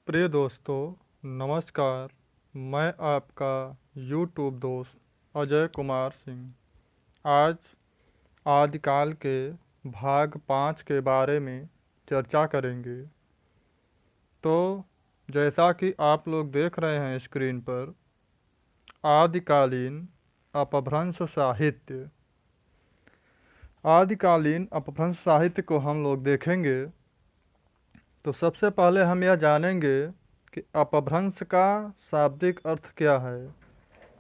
प्रिय दोस्तों, नमस्कार। मैं आपका यूट्यूब दोस्त अजय कुमार सिंह आज आदिकाल के भाग 5 के बारे में चर्चा करेंगे। तो जैसा कि आप लोग देख रहे हैं स्क्रीन पर, आदिकालीन अपभ्रंश साहित्य। आदिकालीन अपभ्रंश साहित्य को हम लोग देखेंगे तो सबसे पहले हम यह जानेंगे कि अपभ्रंश का शाब्दिक अर्थ क्या है।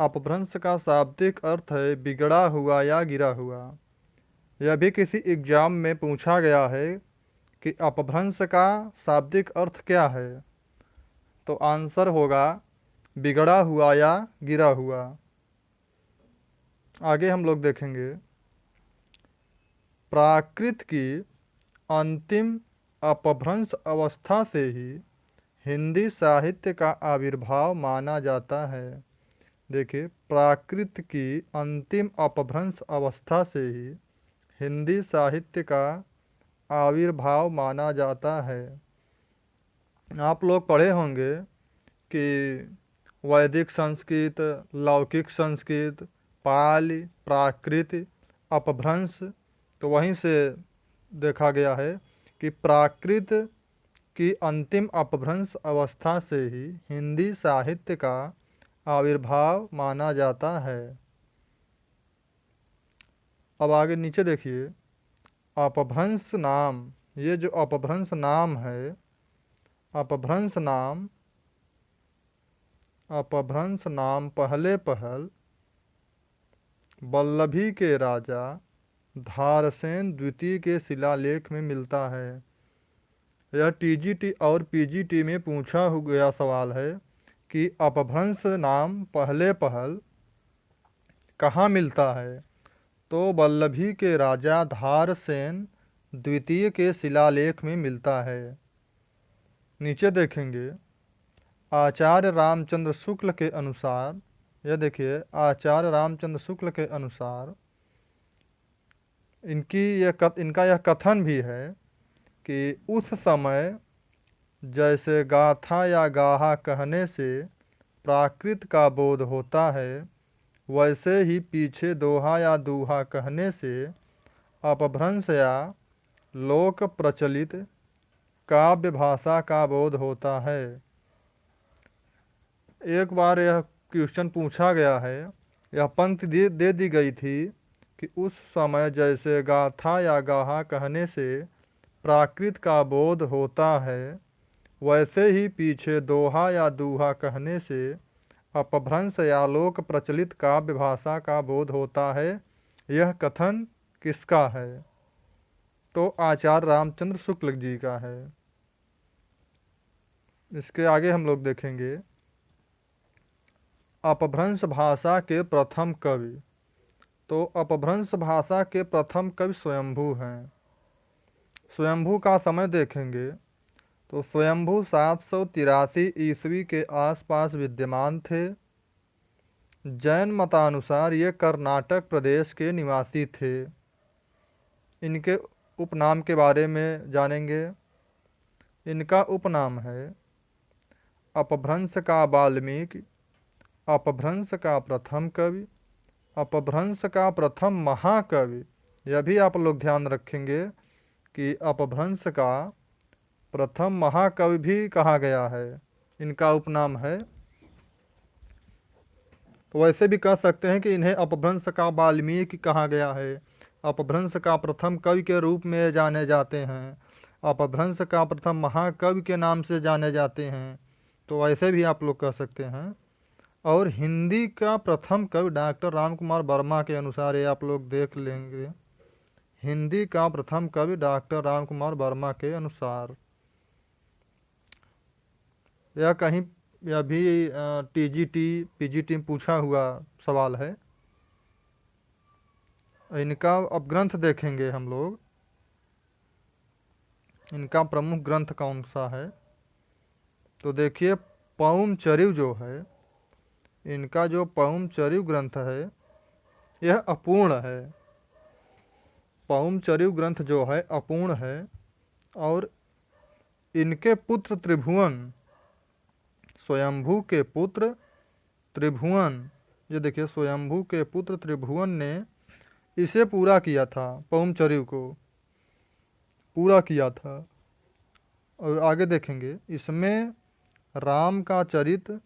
अपभ्रंश का शाब्दिक अर्थ है बिगड़ा हुआ या गिरा हुआ। यह भी किसी एग्जाम में पूछा गया है कि अपभ्रंश का शाब्दिक अर्थ क्या है, तो आंसर होगा बिगड़ा हुआ या गिरा हुआ। आगे हम लोग देखेंगे, प्राकृत की अंतिम अपभ्रंश अवस्था से ही हिंदी साहित्य का आविर्भाव माना जाता है। देखिए, प्राकृत की अंतिम अपभ्रंश अवस्था से ही हिंदी साहित्य का आविर्भाव माना जाता है। आप लोग पढ़े होंगे कि वैदिक संस्कृत, लौकिक संस्कृत, पाली, प्राकृत, अपभ्रंश, तो वहीं से देखा गया है कि प्राकृत की अंतिम अपभ्रंश अवस्था से ही हिंदी साहित्य का आविर्भाव माना जाता है। अब आगे नीचे देखिए, अपभ्रंश नाम। ये जो अपभ्रंश नाम है, अपभ्रंश नाम पहले पहल वल्लभी के राजा धारसेन द्वितीय के शिलालेख में मिलता है। यह टीजीटी और पीजीटी में पूछा गया सवाल है कि अपभ्रंश नाम पहले पहल कहाँ मिलता है, तो वल्लभी के राजा धारसेन द्वितीय के शिलालेख में मिलता है। नीचे देखेंगे, आचार्य रामचंद्र शुक्ल के अनुसार, यह देखिए आचार्य रामचंद्र शुक्ल के अनुसार इनका यह कथन भी है कि उस समय जैसे गाथा या गाहा कहने से प्राकृत का बोध होता है, वैसे ही पीछे दोहा या दूहा कहने से अपभ्रंश या लोक प्रचलित काव्य भाषा का बोध होता है। एक बार यह क्वेश्चन पूछा गया है, यह पंक्ति दे दी गई थी कि उस समय जैसे गाथा या गाहा कहने से प्राकृत का बोध होता है, वैसे ही पीछे दोहा या दूहा कहने से अपभ्रंश या लोक प्रचलित काव्य भाषा का बोध होता है। यह कथन किसका है, तो आचार्य रामचंद्र शुक्ल जी का है। इसके आगे हम लोग देखेंगे, अपभ्रंश भाषा के प्रथम कवि। तो अपभ्रंश भाषा के प्रथम कवि स्वयंभू हैं। स्वयंभू का समय देखेंगे तो स्वयंभू 783 ईस्वी के आसपास विद्यमान थे। जैन मतानुसार ये कर्नाटक प्रदेश के निवासी थे। इनके उपनाम के बारे में जानेंगे। इनका उपनाम है अपभ्रंश का वाल्मीकि, अपभ्रंश का प्रथम कवि, अपभ्रंश का प्रथम महाकवि। यह भी आप लोग ध्यान रखेंगे कि अपभ्रंश का प्रथम महाकवि भी कहा गया है, इनका उपनाम है। तो वैसे भी कह सकते हैं कि इन्हें अपभ्रंश का वाल्मीकि कहा गया है। अपभ्रंश का प्रथम कवि के रूप में जाने जाते हैं, अपभ्रंश का प्रथम महाकवि के नाम से जाने जाते हैं। तो वैसे भी आप लोग कह सकते हैं। और हिंदी का प्रथम कवि डॉक्टर राम कुमार वर्मा के अनुसार, ये आप लोग देख लेंगे, हिंदी का प्रथम कवि डॉक्टर राम कुमार वर्मा के अनुसार। यह कहीं, यह भी टीजीटी पीजीटी में पूछा हुआ सवाल है। इनका अब ग्रंथ देखेंगे हम लोग, इनका प्रमुख ग्रंथ कौन सा है। तो देखिए, पौमचरिव जो है, इनका जो पौमचरिव ग्रंथ है यह अपूर्ण है। पौमचरिव ग्रंथ जो है अपूर्ण है। और इनके पुत्र त्रिभुवन स्वयंभू के पुत्र त्रिभुवन, ये देखिए स्वयंभू के पुत्र त्रिभुवन ने इसे पूरा किया था, पौमचर्यु को पूरा किया था। और आगे देखेंगे इसमें राम का चरित्र,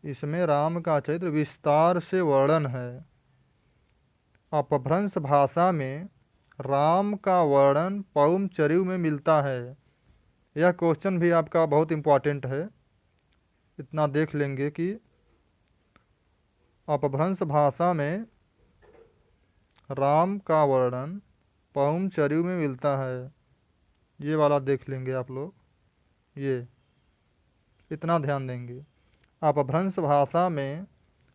इसमें राम का चरित्र विस्तार से वर्णन है। अपभ्रंश भाषा में राम का वर्णन पौमचर्यु में मिलता है। यह क्वेश्चन भी आपका बहुत इम्पोर्टेंट है, इतना देख लेंगे कि अपभ्रंश भाषा में राम का वर्णन पौमचर्यु में मिलता है। ये वाला देख लेंगे आप लोग, ये इतना ध्यान देंगे। अपभ्रंश भाषा में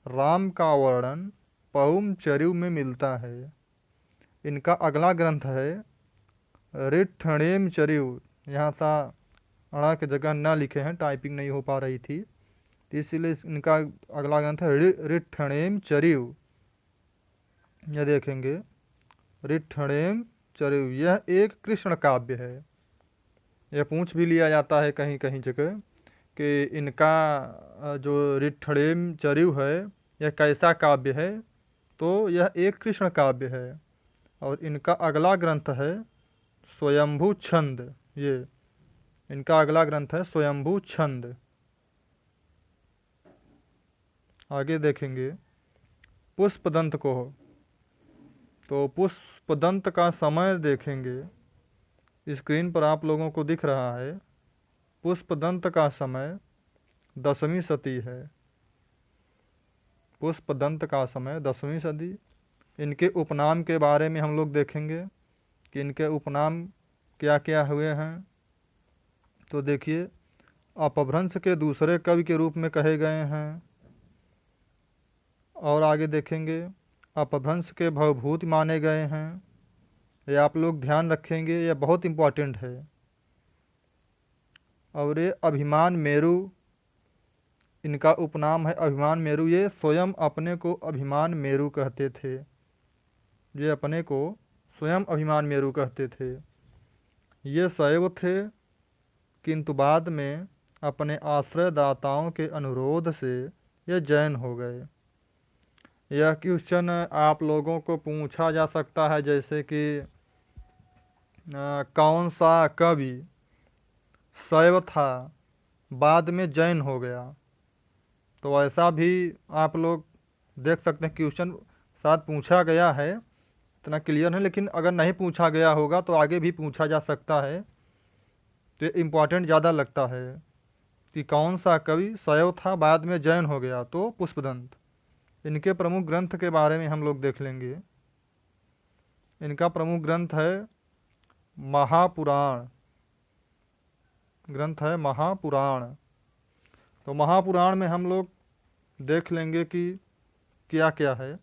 राम का वर्णन पौमचर्यु में मिलता है। इनका अगला ग्रंथ है ऋट्ठणेमचर्यु। यहाँ सा अणा की जगह न लिखे हैं, टाइपिंग नहीं हो पा रही थी, तो इसीलिए इनका अगला ग्रंथ है ऋट्ठणेमचर्यु। यह देखेंगे ऋट्ठणेमचर्यु, यह एक कृष्ण काव्य है। यह पूछ भी लिया जाता है कहीं कहीं जगह कि इनका जो ऋट्ठणेमचर्यु है यह कैसा काव्य है, तो यह एक कृष्ण काव्य है। और इनका अगला ग्रंथ है स्वयंभू छंद। ये इनका अगला ग्रंथ है स्वयंभू छंद। आगे देखेंगे पुष्पदंत को, तो पुष्पदंत का समय देखेंगे, स्क्रीन पर आप लोगों को दिख रहा है। पुष्पदंत का समय 10वीं सदी है। पुष्पदंत का समय 10वीं सदी। इनके उपनाम के बारे में हम लोग देखेंगे कि इनके उपनाम क्या क्या हुए हैं। तो देखिए अपभ्रंश के दूसरे कवि के रूप में कहे गए हैं। और आगे देखेंगे अपभ्रंश के भवभूति माने गए हैं। ये आप लोग ध्यान रखेंगे, यह बहुत इम्पोर्टेंट है। और ये अभिमान मेरु, इनका उपनाम है अभिमान मेरु। ये स्वयं अपने को अभिमान मेरु कहते थे, ये अपने को स्वयं अभिमान मेरु कहते थे। ये शैव थे, किंतु बाद में अपने आश्रयदाताओं के अनुरोध से ये जैन हो गए। यह क्वेश्चन आप लोगों को पूछा जा सकता है, जैसे कि कौन सा कवि शैव था बाद में जैन हो गया, तो ऐसा भी आप लोग देख सकते हैं। क्वेश्चन शायद पूछा गया है, इतना क्लियर है, लेकिन अगर नहीं पूछा गया होगा तो आगे भी पूछा जा सकता है। तो ये इम्पॉर्टेंट ज़्यादा लगता है कि कौन सा कवि शैव था बाद में जैन हो गया, तो पुष्पदंत। इनके प्रमुख ग्रंथ के बारे में हम लोग देख लेंगे। इनका प्रमुख ग्रंथ है महापुराण, ग्रंथ है महापुराण। तो महापुराण में हम लोग देख लेंगे कि क्या क्या है।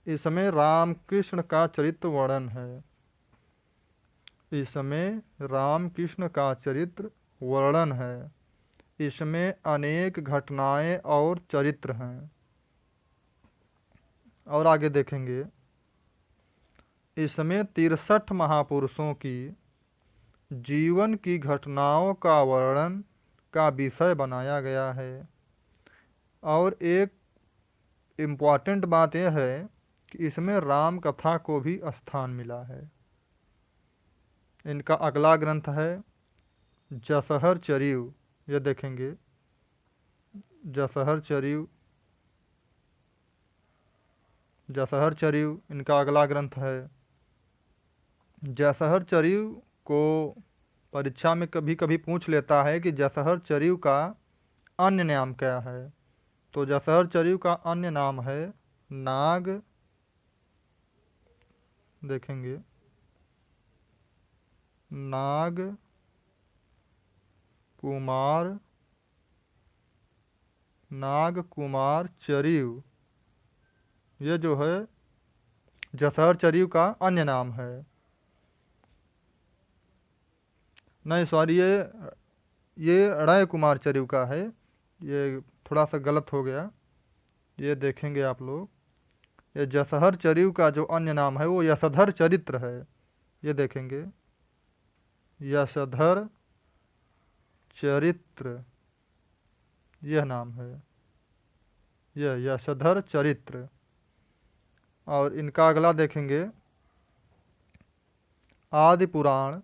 इसमें रामकृष्ण का चरित्र वर्णन है, इसमें रामकृष्ण का चरित्र वर्णन है। इसमें अनेक घटनाएं और चरित्र हैं। और आगे देखेंगे इसमें 63 महापुरुषों की जीवन की घटनाओं का वर्णन का विषय बनाया गया है। और एक इम्पॉर्टेंट बात यह है कि इसमें राम कथा को भी स्थान मिला है। इनका अगला ग्रंथ है जसहर चरियु। यह देखेंगे जसहर चरियु, जसहर चरियु इनका अगला ग्रंथ है। जसहर चरियु को परीक्षा में कभी कभी पूछ लेता है कि जसहर चरियु का अन्य नाम क्या है। तो जसहर चरियु का अन्य नाम है नाग, देखेंगे नाग कुमार, नाग कुमार चरियु। ये जो है जसहर चरियु का अन्य नाम है। नहीं सॉरी, ये अड़य कुमार चरियु का है, ये थोड़ा सा गलत हो गया। ये देखेंगे आप लोग, ये जसहर चरियु का जो अन्य नाम है वो यशोधर चरित्र है। ये देखेंगे यशोधर चरित्र, यह नाम है, यह यशोधर चरित्र। और इनका अगला देखेंगे आदि पुराण,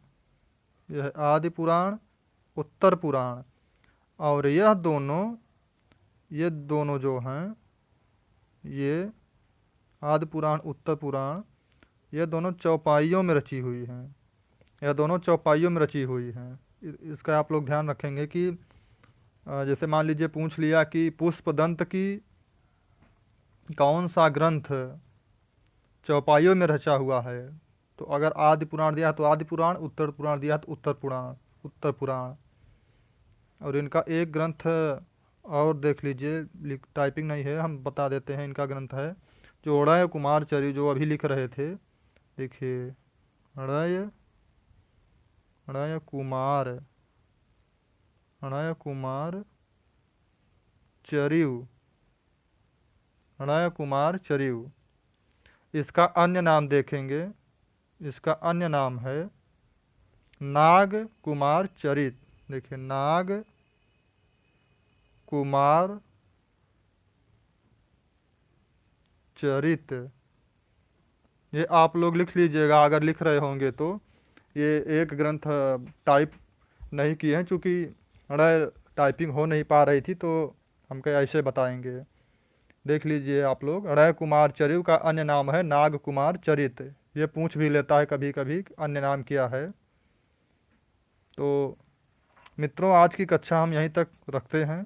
यह आदि पुराण, उत्तर पुराण। और ये दोनों जो हैं, ये आदि पुराण उत्तर पुराण, ये दोनों चौपाइयों में रची हुई हैं, यह दोनों चौपाइयों में रची हुई हैं। इसका आप लोग ध्यान रखेंगे कि जैसे मान लीजिए पूछ लिया कि पुष्पदंत की कौन सा ग्रंथ चौपाइयों में रचा हुआ है, तो अगर आदि पुराण दिया तो आदि पुराण, उत्तर पुराण दिया तो उत्तर पुराण। और इनका एक ग्रंथ और देख लीजिए, टाइपिंग नहीं है, हम बता देते हैं। इनका ग्रंथ है जो अड़य कुमार चरी, जो अभी लिख रहे थे, देखिए अड़य कुमार चरियु, अड़य कुमार चरियु। इसका अन्य नाम देखेंगे, इसका अन्य नाम है नाग कुमार चरित। देखिए नाग कुमार चरित, ये आप लोग लिख लीजिएगा अगर लिख रहे होंगे तो। ये एक ग्रंथ टाइप नहीं किए हैं, चूँकि अड़य टाइपिंग हो नहीं पा रही थी, तो हम क्या ऐसे बताएंगे। देख लीजिए आप लोग, अड़य कुमार चरियु का अन्य नाम है नाग कुमार चरित। ये पूछ भी लेता है कभी कभी अन्य नाम क्या है। तो मित्रों, आज की कक्षा हम यहीं तक रखते हैं।